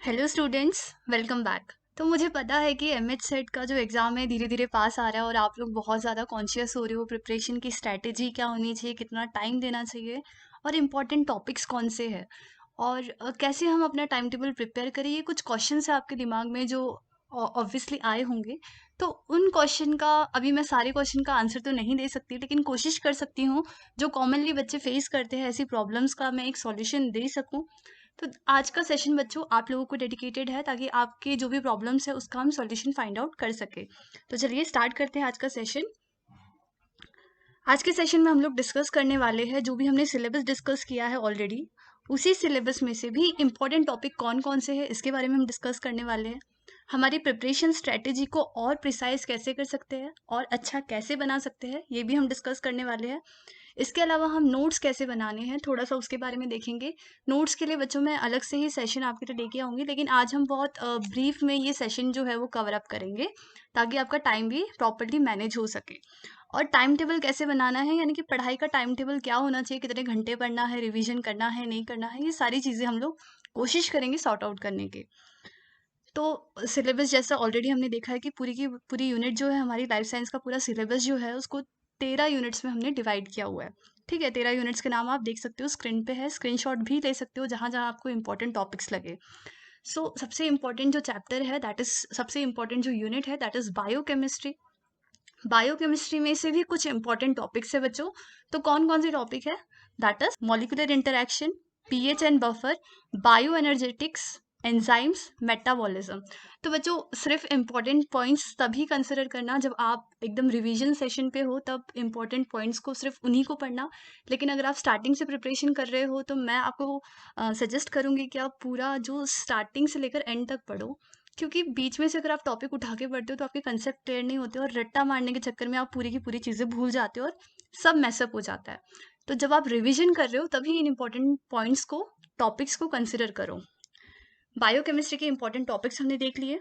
Hello students, welcome back. तो मुझे पता है कि एमएच सेट का जो एग्ज़ाम है धीरे धीरे पास आ रहा है और आप लोग बहुत ज़्यादा कॉन्शियस हो रहे हो प्रिपरेशन की स्ट्रैटेजी क्या होनी चाहिए, कितना टाइम देना चाहिए और इम्पॉर्टेंट टॉपिक्स कौन से हैं और कैसे हम अपना टाइम टेबल प्रिपेयर करें। ये कुछ क्वेश्चंस है आपके दिमाग में जो ऑब्वियसली आए होंगे। तो उन क्वेश्चन का अभी मैं सारे क्वेश्चन का आंसर तो नहीं दे सकती, लेकिन कोशिश कर सकती हूँ जो कॉमनली बच्चे फेस करते हैं ऐसी प्रॉब्लम्स का मैं एक सॉल्यूशन दे सकूँ। तो आज का सेशन बच्चों आप लोगों को डेडिकेटेड है ताकि आपके जो भी प्रॉब्लम्स है उसका हम सॉल्यूशन फाइंड आउट कर सके। तो चलिए स्टार्ट करते हैं आज का सेशन। आज के सेशन में हम लोग डिस्कस करने वाले हैं जो भी हमने सिलेबस डिस्कस किया है ऑलरेडी, उसी सिलेबस में से भी इम्पोर्टेंट टॉपिक कौन कौन से हैं इसके बारे में हम डिस्कस करने वाले हैं। हमारी प्रिपरेशन स्ट्रेटेजी को और प्रिसाइज कैसे कर सकते हैं और अच्छा कैसे बना सकते हैं ये भी हम डिस्कस करने वाले हैं। इसके अलावा हम नोट्स कैसे बनाने हैं थोड़ा सा उसके बारे में देखेंगे। नोट्स के लिए बच्चों मैं अलग से ही सेशन आपके लिए लेके आऊँगी, लेकिन आज हम बहुत ब्रीफ में ये सेशन जो है वो कवर अप करेंगे ताकि आपका टाइम भी प्रॉपर्ली मैनेज हो सके। और टाइम टेबल कैसे बनाना है, यानी कि पढ़ाई का टाइम टेबल क्या होना चाहिए, कितने घंटे पढ़ना है, रिवीजन करना है नहीं करना है, ये सारी चीज़ें हम लोग कोशिश करेंगे सॉर्ट आउट करने की। तो सिलेबस जैसा ऑलरेडी हमने देखा है कि पूरी की पूरी यूनिट जो है हमारी लाइफ साइंस का पूरा सिलेबस जो है उसको 13 यूनिट्स में हमने डिवाइड किया हुआ है। ठीक है, 13 यूनिट्स के नाम आप देख सकते हो, स्क्रीन पे है, स्क्रीनशॉट भी ले सकते हो जहाँ जहाँ आपको इंपॉर्टेंट टॉपिक्स लगे। सबसे इंपॉर्टेंट जो चैप्टर है दैट इज, सबसे इंपॉर्टेंट जो यूनिट है दैट इज बायोकेमिस्ट्री। बायोकेमिस्ट्री में से भी कुछ इंपॉर्टेंट टॉपिक्स है बच्चों। तो कौन कौन से टॉपिक है, that is molecular interaction, pH and buffer, bio energetics, enzymes, metabolism. तो बच्चों सिर्फ इंपॉर्टेंट पॉइंट्स तभी कंसिडर करना जब आप एकदम रिवीजन सेशन पे हो, तब इंपॉर्टेंट पॉइंट्स को सिर्फ उन्हीं को पढ़ना। लेकिन अगर आप स्टार्टिंग से प्रिपरेशन कर रहे हो तो मैं आपको सजेस्ट करूंगी कि आप पूरा जो स्टार्टिंग से लेकर एंड तक पढ़ो, क्योंकि बीच में से अगर आप टॉपिक उठा के पढ़ते हो तो आपके कंसेप्ट क्लियर नहीं होते और रट्टा मारने के चक्कर में आप पूरी की पूरी चीज़ें भूल जाते हो और सब मैसअप हो जाता है। तो जब आप रिवीजन कर रहे हो तभी इन इंपॉर्टेंट पॉइंट्स को, टॉपिक्स को कंसिडर करो। बायोकेमिस्ट्री के इंपॉर्टेंट टॉपिक्स हमने देख लिए।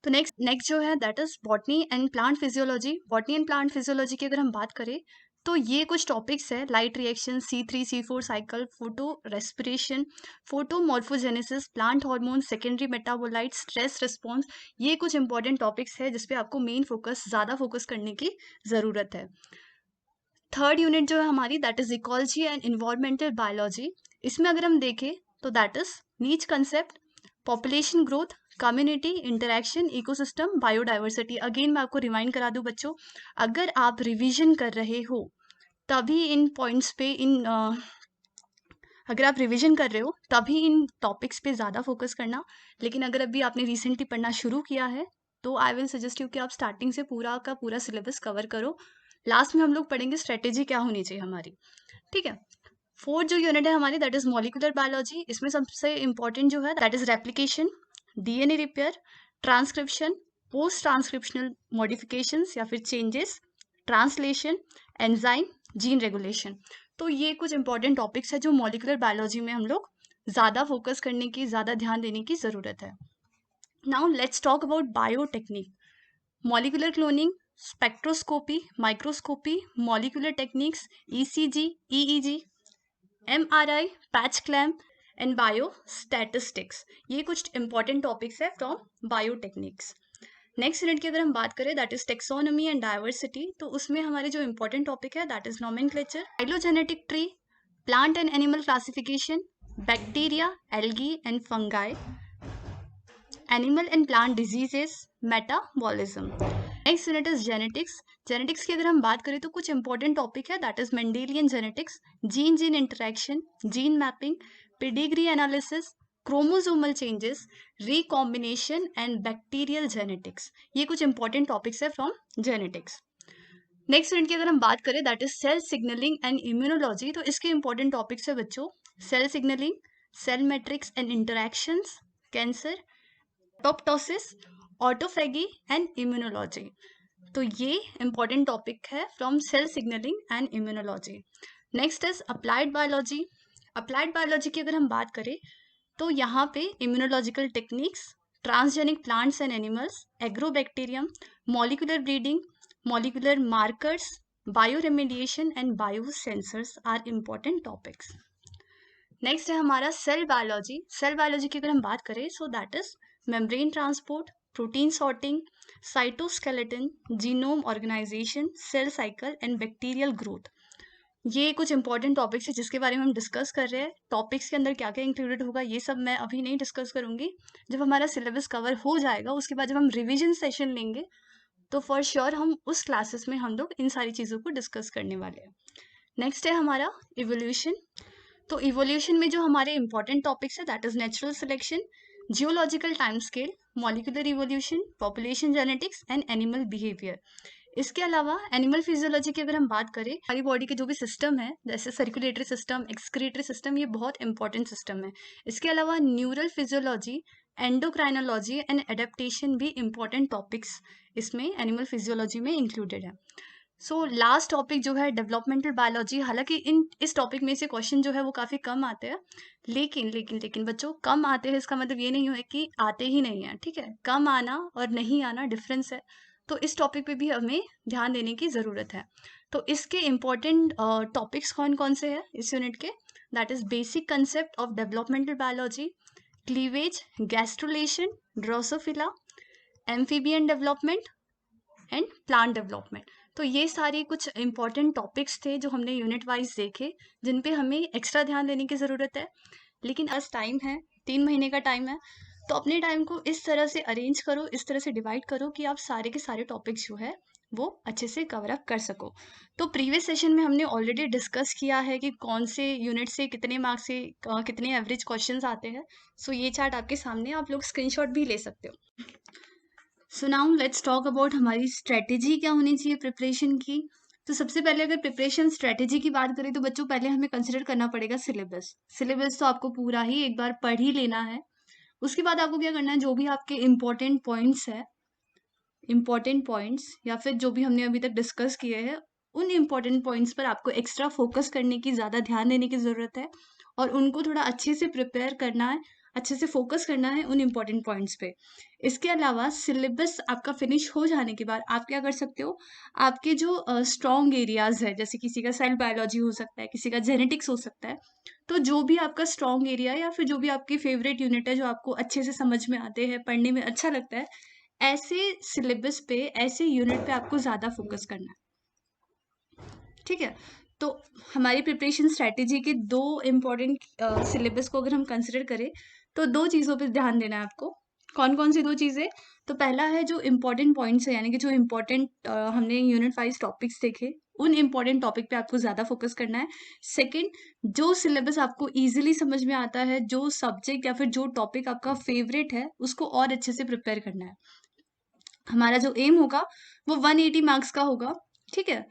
तो नेक्स्ट नेक्स्ट जो है that is botany and plant physiology. Botany and plant physiology की अगर हम बात करें तो ये कुछ टॉपिक्स है, light reaction, C3 C4 cycle, photo respiration, photomorphogenesis, plant hormone, secondary metabolite, stress response. ये कुछ इंपॉर्टेंट टॉपिक्स है जिसपे आपको मेन फोकस, ज़्यादा फोकस करने की ज़रूरत है। थर्ड यूनिट जो है हमारी that is ecology and environmental biology. इसमें अगर हम देखें तो दैट इज नीच concept, population growth, community interaction, ecosystem, biodiversity. Again मैं आपको रिमाइंड करा दूं बच्चों, अगर आप रिवीजन कर रहे हो तभी इन पॉइंट्स पे अगर आप रिवीजन कर रहे हो तभी इन टॉपिक्स पे ज़्यादा फोकस करना। लेकिन अगर अभी आपने रिसेंटली पढ़ना शुरू किया है तो आई विल सजेस्ट यू कि आप स्टार्टिंग से पूरा का पूरा सिलेबस कवर करो। लास्ट में हम लोग पढ़ेंगे स्ट्रेटेजी क्या होनी चाहिए हमारी। ठीक है। फोर्थ जो यूनिट है हमारी दैट इज मॉलिक्यूलर बायोलॉजी। इसमें सबसे इंपॉर्टेंट जो है that is replication, DNA repair, transcription, post transcriptional modifications या फिर changes, translation, enzyme, gene regulation. तो ये कुछ इंपॉर्टेंट टॉपिक्स है जो मॉलिक्यूलर बायोलॉजी में हम लोग ज़्यादा फोकस करने की, ज़्यादा ध्यान देने की ज़रूरत है। Now let's talk about biotechnic. Molecular cloning, spectroscopy, microscopy, molecular techniques, ECG, EEG, MRI, patch clamp and biostatistics. ये कुछ इंपॉर्टेंट टॉपिक्स है फ्रॉम बायोटेक्निक्स। नेक्स्ट यूनिट की अगर हम बात करें that is taxonomy and diversity, तो उसमें हमारे जो इंपॉर्टेंट टॉपिक है that is nomenclature, phylogenetic tree, plant and animal classification, bacteria, algae and fungi, animal and plant diseases, metabolism. Next unit is genetics. Genetics की अगर हम बात करें तो कुछ इंपॉर्टेंट टॉपिक है that is Mendelian genetics, gene gene interaction, gene mapping, pedigree analysis, chromosomal changes, recombination and bacterial genetics. ये कुछ इंपॉर्टेंट टॉपिक्स है फ्रॉम जेनेटिक्स। नेक्स्ट यूनिट की अगर हम बात करें that is cell signalling and immunology. तो इसके इंपॉर्टेंट टॉपिक्स है बच्चों, cell signalling, cell matrix and interactions, cancer, apoptosis, autophagy and immunology. तो ये इंपॉर्टेंट टॉपिक है from cell signalling and immunology. Next is applied biology. Applied biology की अगर हम बात करें तो यहाँ पे immunological techniques, transgenic plants and animals, Agrobacterium, molecular breeding, molecular markers, bioremediation and biosensors are important topics. Next है हमारा सेल बायोलॉजी। सेल बायोलॉजी की अगर हम बात करें so that is membrane transport, protein sorting, cytoskeleton, genome organisation, cell cycle and bacterial growth. ये कुछ important topics है जिसके बारे में हम डिस्कस कर रहे हैं। टॉपिक्स के अंदर क्या क्या इंक्लूडेड होगा ये सब मैं अभी नहीं डिस्कस करूंगी। जब हमारा सिलेबस कवर हो जाएगा उसके बाद जब हम रिवीजन सेशन लेंगे तो फॉर श्योर हम उस क्लासेस में हम लोग इन सारी चीज़ों को डिस्कस करने वाले हैं। नेक्स्ट है हमारा इवोल्यूशन। तो इवोल्यूशन में जो हमारे इंपॉर्टेंट टॉपिक्स है that is natural selection, geological time scale, molecular evolution, population genetics and animal behaviour. इसके अलावा एनिमल फिजियोलॉजी की अगर हम बात करें, हमारी बॉडी के जो भी सिस्टम है जैसे सर्कुलेटरी सिस्टम, एक्सक्रीटरी सिस्टम, ये बहुत इंपॉर्टेंट सिस्टम है। इसके अलावा neural physiology, endocrinology and adaptation भी इंपॉर्टेंट टॉपिक्स इसमें एनिमल फिजियोलॉजी में इंक्लूडेड है। सो लास्ट टॉपिक जो है डेवलपमेंटल बायोलॉजी। हालांकि इन इस टॉपिक में से क्वेश्चन जो है वो काफ़ी कम आते हैं, लेकिन बच्चों कम आते हैं इसका मतलब ये नहीं है कि आते ही नहीं है। ठीक है, कम आना और नहीं आना डिफरेंस है। तो इस टॉपिक पे भी हमें ध्यान देने की ज़रूरत है। तो इसके इम्पोर्टेंट टॉपिक्स कौन कौन से हैं इस यूनिट के, that is basic concept of developmental biology, cleavage, gastrulation, Drosophila, amphibian development and plant development. तो ये सारे कुछ इंपॉर्टेंट टॉपिक्स थे जो हमने यूनिट वाइज देखे, जिन पे हमें एक्स्ट्रा ध्यान देने की ज़रूरत है। लेकिन आज टाइम है, 3 महीने का टाइम है, तो अपने टाइम को इस तरह से अरेंज करो, इस तरह से डिवाइड करो कि आप सारे के सारे टॉपिक्स जो है वो अच्छे से कवर अप कर सको। तो प्रीवियस सेशन में हमने ऑलरेडी डिस्कस किया है कि कौन से यूनिट से कितने मार्क्स से कितने एवरेज क्वेश्चंस आते हैं। सो ये चार्ट आपके सामने, आप लोग स्क्रीनशॉट भी ले सकते हो। So now let's talk about हमारी स्ट्रेटेजी क्या होनी चाहिए प्रिपरेशन की। तो सबसे पहले अगर प्रिपरेशन स्ट्रेटेजी की बात करें तो बच्चों पहले हमें कंसिडर करना पड़ेगा सिलेबस। सिलेबस तो आपको पूरा ही एक बार पढ़ ही लेना है। उसके बाद आपको क्या करना है, जो भी आपके इम्पोर्टेंट पॉइंट्स है, इम्पोर्टेंट पॉइंट्स या फिर जो भी हमने अभी तक डिस्कस किए हैं, उन इम्पोर्टेंट पॉइंट्स पर आपको एक्स्ट्रा फोकस करने की, ज़्यादा ध्यान देने की ज़रूरत है और उनको थोड़ा अच्छे से प्रिपेयर करना है, अच्छे से फोकस करना है उन इम्पोर्टेंट पॉइंट्स पे। इसके अलावा सिलेबस आपका फिनिश हो जाने के बाद आप क्या कर सकते हो, आपके जो स्ट्रॉन्ग एरियाज है, जैसे किसी का सेल बायोलॉजी हो सकता है, किसी का जेनेटिक्स हो सकता है, तो जो भी आपका स्ट्रॉन्ग एरिया है या फिर जो भी आपकी फेवरेट यूनिट है जो आपको अच्छे से समझ में आते हैं, पढ़ने में अच्छा लगता है, ऐसे सिलेबस पे, ऐसे यूनिट पे आपको ज़्यादा फोकस करना है। ठीक है, तो हमारी प्रिपरेशन स्ट्रेटेजी के 2 इम्पॉर्टेंट सिलेबस को अगर हम कंसिडर करें तो 2 चीज़ों पे ध्यान देना है आपको। कौन कौन सी 2 चीज़ें? तो पहला है जो इम्पोर्टेंट पॉइंट्स है, यानी कि जो इम्पोर्टेंट हमने यूनिट वाइज टॉपिक्स देखे, उन इम्पोर्टेंट टॉपिक पे आपको ज़्यादा फोकस करना है। सेकंड, जो सिलेबस आपको इजीली समझ में आता है, जो सब्जेक्ट या फिर जो टॉपिक आपका फेवरेट है, उसको और अच्छे से प्रिपेयर करना है। हमारा जो एम होगा वो 180 मार्क्स का होगा। ठीक है,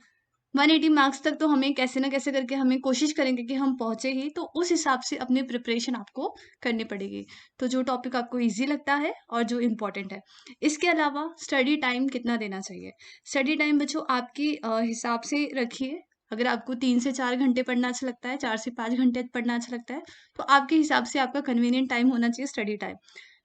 180 मार्क्स तक तो हमें कैसे ना कैसे करके हमें कोशिश करेंगे कि हम पहुंचे ही, तो उस हिसाब से अपनी प्रिपरेशन आपको करनी पड़ेगी। तो जो टॉपिक आपको इजी लगता है और जो इम्पोर्टेंट है। इसके अलावा स्टडी टाइम कितना देना चाहिए? स्टडी टाइम बच्चों आपकी हिसाब से रखिए। अगर आपको 3 से 4 घंटे पढ़ना अच्छा लगता है, 4 से 5 घंटे पढ़ना अच्छा लगता है, तो आपके हिसाब से आपका कन्वीनियंट टाइम होना चाहिए स्टडी टाइम।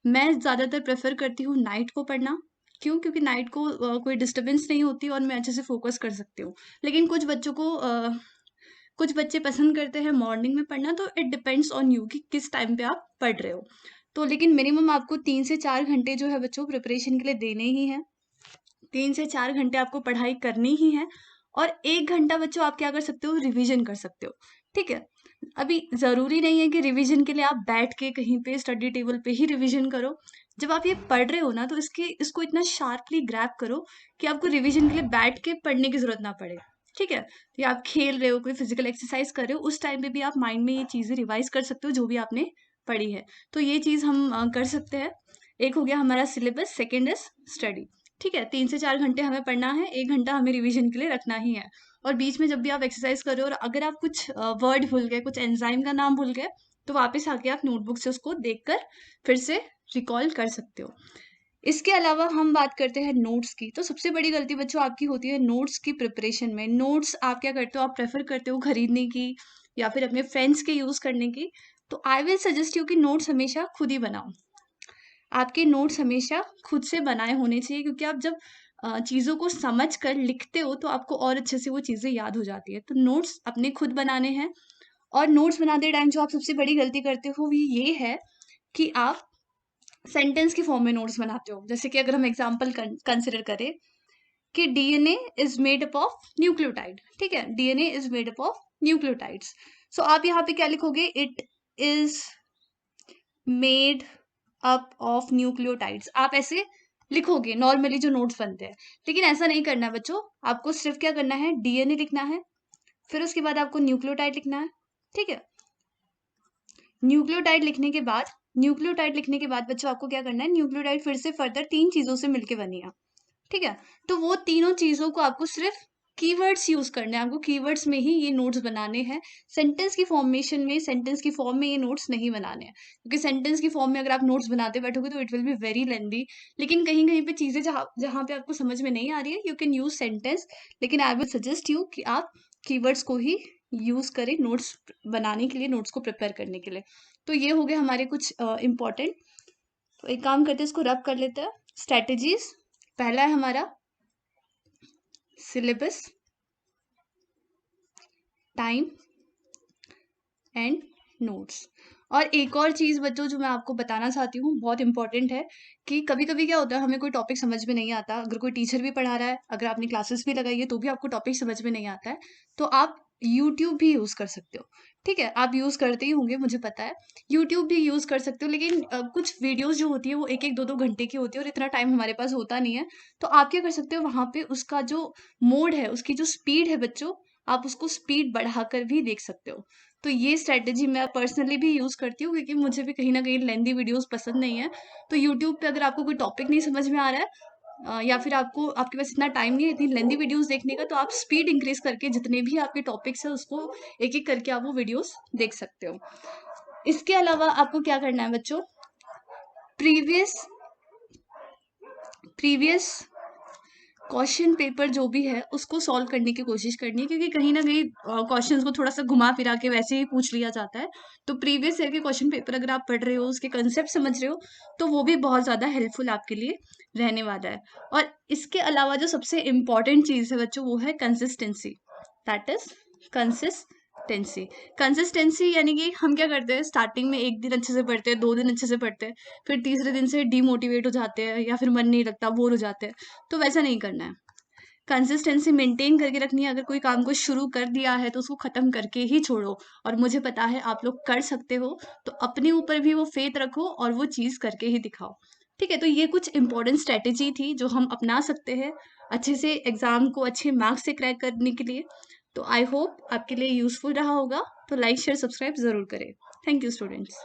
मैं ज़्यादातर प्रेफर करती हूँ नाइट को पढ़ना। क्यों? क्योंकि नाइट को कोई डिस्टरबेंस नहीं होती और मैं अच्छे से फोकस कर सकती हूँ। लेकिन कुछ बच्चों को कुछ बच्चे पसंद करते हैं मॉर्निंग में पढ़ना, तो इट डिपेंड्स ऑन यू कि किस टाइम पे आप पढ़ रहे हो। तो लेकिन मिनिमम आपको 3 से 4 घंटे जो है बच्चों प्रिपरेशन के लिए देने ही हैं। 3 से 4 घंटे आपको पढ़ाई करनी ही है और 1 घंटा बच्चों आप क्या कर सकते हो, रिवीजन कर सकते हो। ठीक है, अभी ज़रूरी नहीं है कि रिवीजन के लिए आप बैठ के कहीं पे स्टडी टेबल पे ही रिवीजन करो। जब आप ये पढ़ रहे हो ना तो इसको इतना शार्पली ग्रैब करो कि आपको रिवीजन के लिए बैठ के पढ़ने की ज़रूरत ना पड़े। ठीक है, या आप खेल रहे हो, कोई फिजिकल एक्सरसाइज कर रहे हो, उस टाइम पे भी आप माइंड में ये चीज़ें रिवाइज कर सकते हो जो भी आपने पढ़ी है। तो ये चीज़ हम कर सकते हैं। एक हो गया हमारा सिलेबस, सेकेंड इज स्टडी। ठीक है, 3 से 4 घंटे हमें पढ़ना है, 1 घंटा हमें रिवीजन के लिए रखना ही है। और बीच में जब भी आप एक्सरसाइज कर रहे हो और अगर आप कुछ वर्ड भूल गए, कुछ एंजाइम का नाम भूल गए, तो वापस आके आप नोटबुक से उसको देखकर फिर से रिकॉल कर सकते हो। इसके अलावा हम बात करते हैं नोट्स की। तो सबसे बड़ी गलती बच्चों आपकी होती है नोट्स की प्रिपरेशन में। नोट्स आप क्या करते हो, आप प्रेफर करते हो खरीदने की या फिर अपने फ्रेंड्स के यूज करने की। तो आई विल सजेस्ट यू कि नोट्स हमेशा खुद ही बनाओ। आपके नोट्स हमेशा खुद से बनाए होने चाहिए, क्योंकि आप जब चीज़ों को समझ कर लिखते हो तो आपको और अच्छे से वो चीज़ें याद हो जाती है। तो नोट्स अपने खुद बनाने हैं और नोट्स बनाते टाइम जो आप सबसे बड़ी गलती करते हो वो ये है कि आप सेंटेंस के फॉर्म में नोट्स बनाते हो। जैसे कि अगर हम एग्जांपल कंसिडर करें कि DNA is made up of nucleotide, ठीक है, DNA is made up of nucleotides. So आप यहाँ पे क्या लिखोगे, it is made up of nucleotides, आप ऐसे लिखोगे नॉर्मली जो नोट्स बनते हैं। लेकिन ऐसा नहीं करना है बच्चों, आपको सिर्फ क्या करना है, डीएनए लिखना है, फिर उसके बाद आपको न्यूक्लियोटाइड लिखना है, ठीक है। न्यूक्लियोटाइड लिखने के बाद बच्चों आपको क्या करना है, न्यूक्लियोटाइड फिर से फर्दर 3 चीजों से मिलके बनी है, ठीक है। तो वो तीनों चीजों को आपको सिर्फ कीवर्ड्स यूज करने हैं, आपको कीवर्ड्स में ही ये नोट्स बनाने हैं। सेंटेंस की फॉर्मेशन में, सेंटेंस की फॉर्म में ये नोट्स नहीं बनाने हैं, क्योंकि सेंटेंस की फॉर्म में अगर आप नोट्स बनाते बैठोगे तो it will be very lengthy. लेकिन कहीं कहीं पे चीजें जहाँ जहाँ पे आपको समझ में नहीं आ रही है, यू कैन यूज सेंटेंस, लेकिन आई विल सजेस्ट यू कि आप कीवर्ड्स को ही यूज करें नोट्स बनाने के लिए, नोट्स को प्रिपेयर करने के लिए। तो ये हो गए हमारे कुछ इंपॉर्टेंट। तो एक काम करते हैं, इसको रब कर लेते हैं। स्ट्रेटेजीज, पहला है हमारा सिलेबस, टाइम एंड नोट्स। और एक और चीज बच्चों जो मैं आपको बताना चाहती हूँ, बहुत इंपॉर्टेंट है, कि कभी कभी क्या होता है, हमें कोई टॉपिक समझ में नहीं आता, अगर कोई टीचर भी पढ़ा रहा है, अगर आपने क्लासेस भी लगाई है तो भी आपको टॉपिक समझ में नहीं आता है, तो आप यूट्यूब भी यूज कर सकते हो, ठीक है। आप यूज करते ही होंगे, मुझे पता है, यूट्यूब भी यूज कर सकते हो। लेकिन कुछ वीडियोस जो होती है वो एक एक दो दो घंटे की होती है और इतना टाइम हमारे पास होता नहीं है। तो आप क्या कर सकते हो, वहां पे उसका जो मोड है, उसकी जो स्पीड है बच्चों, आप उसको स्पीड बढ़ाकर भी देख सकते हो। तो ये स्ट्रेटेजी मैं पर्सनली भी यूज करती हूँ, क्योंकि मुझे भी कहीं ना कहीं लेंदी वीडियोस पसंद नहीं है। तो यूट्यूब पे अगर आपको कोई टॉपिक नहीं समझ में आ रहा है, या फिर आपके पास इतना टाइम नहीं है इतनी लेंदी वीडियोस देखने का, तो आप स्पीड इंक्रीज करके जितने भी आपके टॉपिक्स है उसको एक एक करके आप वो वीडियोस देख सकते हो। इसके अलावा आपको क्या करना है बच्चों, प्रीवियस प्रीवियस क्वेश्चन पेपर जो भी है उसको सॉल्व करने की कोशिश करनी है, क्योंकि कहीं ना कहीं क्वेश्चंस को थोड़ा सा घुमा फिरा के वैसे ही पूछ लिया जाता है। तो प्रीवियस ईयर के क्वेश्चन पेपर अगर आप पढ़ रहे हो, उसके कंसेप्ट समझ रहे हो, तो वो भी बहुत ज़्यादा हेल्पफुल आपके लिए रहने वाला है। और इसके अलावा जो सबसे इम्पॉर्टेंट चीज़ है बच्चों, वो है consistency, that is consistency. Consistency यानी कि हम क्या करते हैं, स्टार्टिंग में एक दिन अच्छे से पढ़ते हैं, 2 दिन अच्छे से पढ़ते हैं, फिर तीसरे दिन से डीमोटिवेट हो जाते हैं, या फिर मन नहीं लगता, बोर हो जाते हैं। तो वैसा नहीं करना है, कंसिस्टेंसी मेंटेन करके रखनी है। अगर कोई काम को शुरू कर दिया है तो उसको खत्म करके ही छोड़ो, और मुझे पता है आप लोग कर सकते हो, तो अपने ऊपर भी वो फेथ रखो और वो चीज करके ही दिखाओ, ठीक है। तो ये कुछ इंपॉर्टेंट स्ट्रेटेजी थी जो हम अपना सकते हैं अच्छे से एग्जाम को अच्छे मार्क्स से क्रैक करने के लिए। तो आई होप आपके लिए यूजफुल रहा होगा। तो लाइक शेयर सब्सक्राइब जरूर करें। Thank you students.